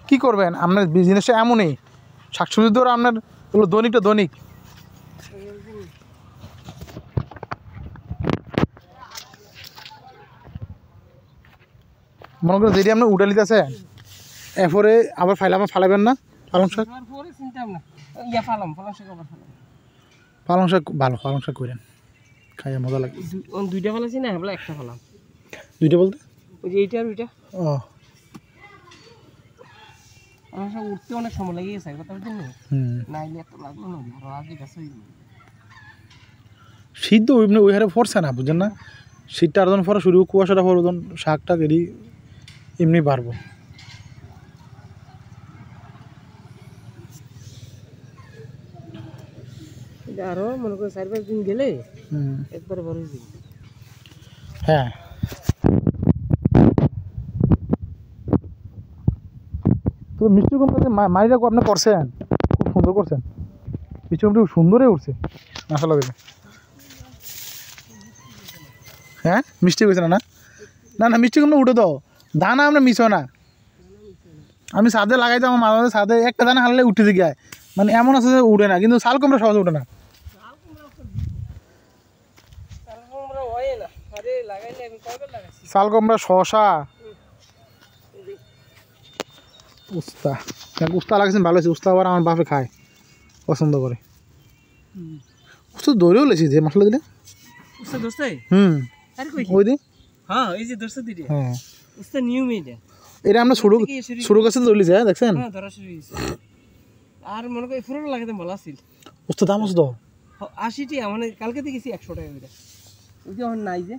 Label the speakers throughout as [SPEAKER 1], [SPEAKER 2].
[SPEAKER 1] কি করবেন আপনার বিজনেসটা এমনই, শাকসবজি তো আপনার হলো দৈনিকটা দৈনিক। মনে করেন যেটি আপনি উঠে নিতেছে এরপরে আবার ফালাবেন না পালং শাক। পালং শাক ভালো, পালং শাক করেন, খাইয়া মজা লাগে।
[SPEAKER 2] দুইটা ফেলাছি না, একটা ফেলাম।
[SPEAKER 1] দুইটা বলতে
[SPEAKER 2] ওই যে এইটা আর ওইটা।
[SPEAKER 1] ও
[SPEAKER 2] আমার সব উঠতে অনেক সময় লেগে গেছে, কথা বুঝছেন না? নাইলে এত লাগলো না, ধরো আগে গাছ হয়ে গেল।
[SPEAKER 1] শীত তো ওই হারে পড়ছে না, বুঝছেন না? শীতটা আর যখন পড়া শুরু, কুয়াশাটা পড়ো তখন শাকটা এরই এমনি বাড়বো।
[SPEAKER 2] আরো মনে করো 4-5 দিন গেলে একবারে বড় দিন।
[SPEAKER 1] হ্যাঁ তো মিষ্টি কুমড়া কাছে মাড়িটা আপনি করছেন, খুব সুন্দর করছেন। মিষ্টি কুমড়া খুব সুন্দরই উঠছে মাশাআল্লাহ। হ্যাঁ মিষ্টি হয়েছে না? না না মিষ্টি কুমড়া উঠে দাও, দানা আমরা মিশো না। আমি ছাদে লাগাই দাম, মাঝে মাঝে ছাদে একটা দানা হারলে উঠে দিকে যায়, মানে এমন আছে যে উঠে না, কিন্তু শাল কুমড়া সহজে উঠে না। শাল কুমড়া, শশা, উস্তা। উস্তা লাগাইছেন ভালো হয়েছে, উস্তা আবার আমার বাপে খায়, পছন্দ করে। উস্তা দৌড়েও লেছি যে মশলা দিলে ওই দিন।
[SPEAKER 2] হ্যাঁ এই যে দর্শক দিদি,
[SPEAKER 1] হ্যাঁ
[SPEAKER 2] উস্তা নিউ মেডা
[SPEAKER 1] এটা আমরা শুরু কাছে দৌড়িছে, দেখছেন?
[SPEAKER 2] হ্যাঁ ধরা শুরু হয়েছে। আর মনে করি ফুরোটা লাগাতে ভালো আছিল।
[SPEAKER 1] উস্তা দাম আছে তো
[SPEAKER 2] 80 টাকা, মানে কালকে দেখেছি 100 টাকা করে। ওই যে এখন নাই যে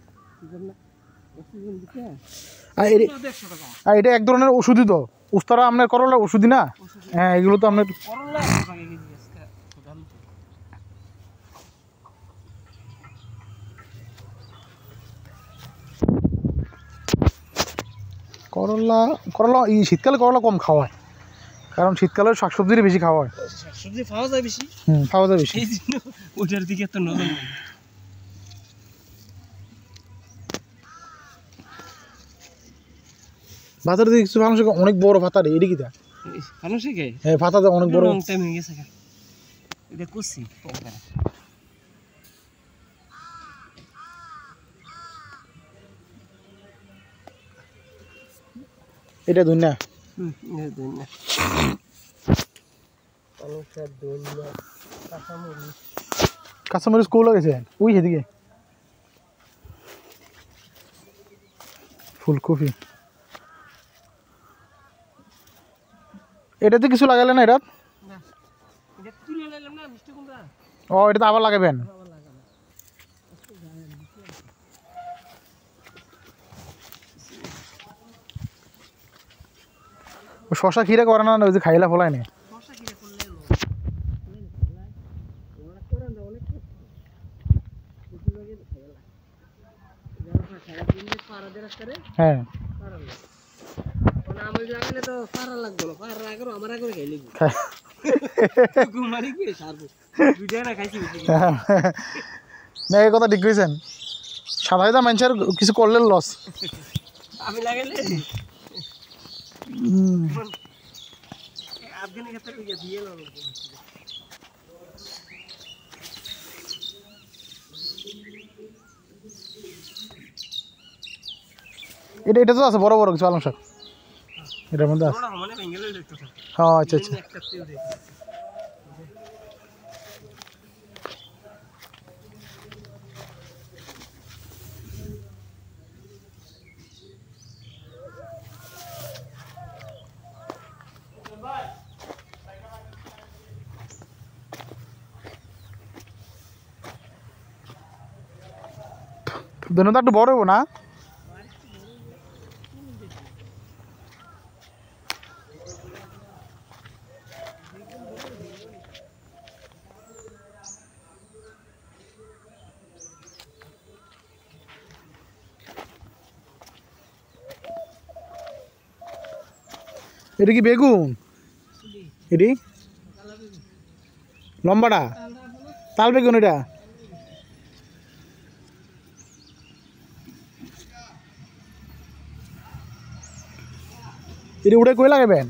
[SPEAKER 1] আর এটা এক ধরনের ওষুধই তো, উস্তারা আপনার করলা ওষুধই না? হ্যাঁ এগুলো তো আপনার করলা এই শীতকালে করলা কম খাওয়ায়, কারণ শীতকালে শাকসবজিরই বেশি খাওয়া হয়।
[SPEAKER 2] শাকসবজি পাওয়া যায় বেশি,
[SPEAKER 1] পাওয়া যায় বেশি,
[SPEAKER 2] এই জন্য ওইটার দিকে এত নজর নেই।
[SPEAKER 1] ভাতার দিকে কিছু মানুষ অনেক বড় ভাতার, এটি কি দেয়? হ্যাঁ ভাতাতে অনেক বড়।
[SPEAKER 2] এটা করছি
[SPEAKER 1] এটা দুনিয়া কাঁচামরিচ কৌ লাগেছে ওই সেদিকে। ফুলকপি এটাতে কিছু লাগালে না? এটা ও এটা তো আবার লাগাবেন। শশা খিরা করে না, ওই যে খাইলা ফলাই না। হ্যাঁ না এই কথা ঠিক কইছেন, সাধারণত মানুষের কিছু করলে লস।
[SPEAKER 2] আমি লাগাইলে
[SPEAKER 1] এটা তো আছে বড় বড় কিছু পালং শাক এটার মধ্যে আছে। হ্যাঁ আচ্ছা আচ্ছা ধন্যবাদ। একটু বড় হবো না? এটা কি বেগুন? এটি লম্বাটা তাল বেগুন, এটা এটি উড়ে কই লাগাবেন